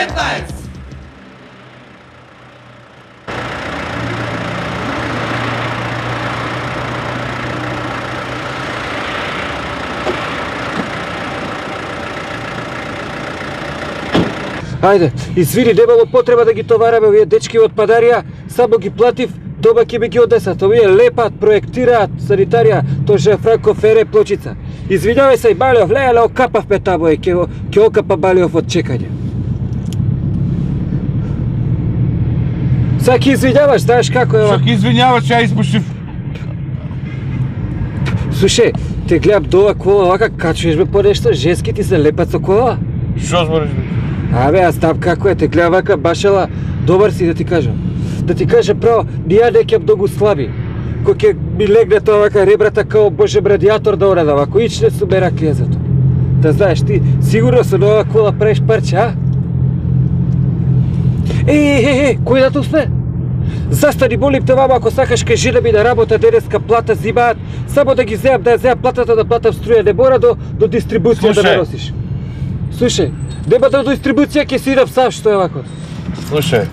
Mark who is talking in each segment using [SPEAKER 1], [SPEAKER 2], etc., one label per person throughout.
[SPEAKER 1] K15!
[SPEAKER 2] Ајде, извини, немало потреба да ги товараме овие дечки од Падарија, само ги платив, дома ќе ми ги однесат. Овие лепат, проектираат, санитарија, тоа Франко Фере Плочица. Извинјавај се, Балиов, леле, окапавме таму и ќе окапа Балиов од чекање. Сега ќе извинјаваш, знаеш како е ова?
[SPEAKER 3] Што ќе извинјаваш, ја испуштив.
[SPEAKER 2] Слушај, те гледам до ова кола, овака качуваш бе по нешто, женски ти се лепат со кола?
[SPEAKER 3] Што збориш бе?
[SPEAKER 2] Абе, аз там како е, те гледам вака, башала, добар си да ти кажам. Да ти кажа право, ни ја не ќе многу слаби. Кој ќе ми легне тоа вака ребрата као божем радиатор да урада, вако ичне су ме раклија за тоа. Да знаеш, ти сигурно со нова кола правиш парче, а? Кој да ту сме? Застани, молим те, мама, ако сакаш кај жена ми да работа денеска, плата зимаат, само да ги земам, да ја земам платата, да платам струја, не мора до дистрибуција да ме носиш. Слушај, нема до дистрибуција, ќе си идам сам, што е вако.
[SPEAKER 3] Слушај,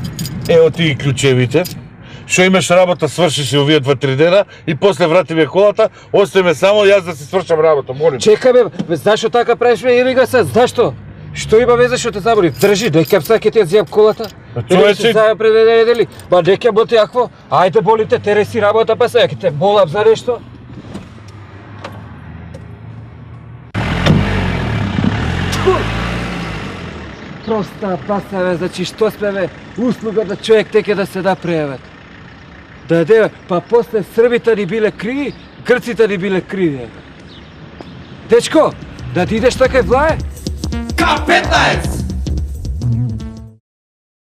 [SPEAKER 3] ево ти и клучевите, што имаш работа, свршиш и овие 2-3 дена и после врати ми колата, остави само јас да си свршам работа, молим.
[SPEAKER 2] Чекај бе, зашто така правиш бе, еви га се, зашто? Што има везе што те забори? Држи, некам сега ќе ти ја земам колата.
[SPEAKER 3] Човече,
[SPEAKER 2] сега пред недели, ба некам бо тјакво. Ајде болите, тереси работа, па сега ќе те болам за нешто. Проста паса бе, значи што сме бе, услуга да човек теке да се направи. Да де, па после србите ни биле криви, грците ни биле криви. Дечко, да ти идеш така и влае?
[SPEAKER 1] K15!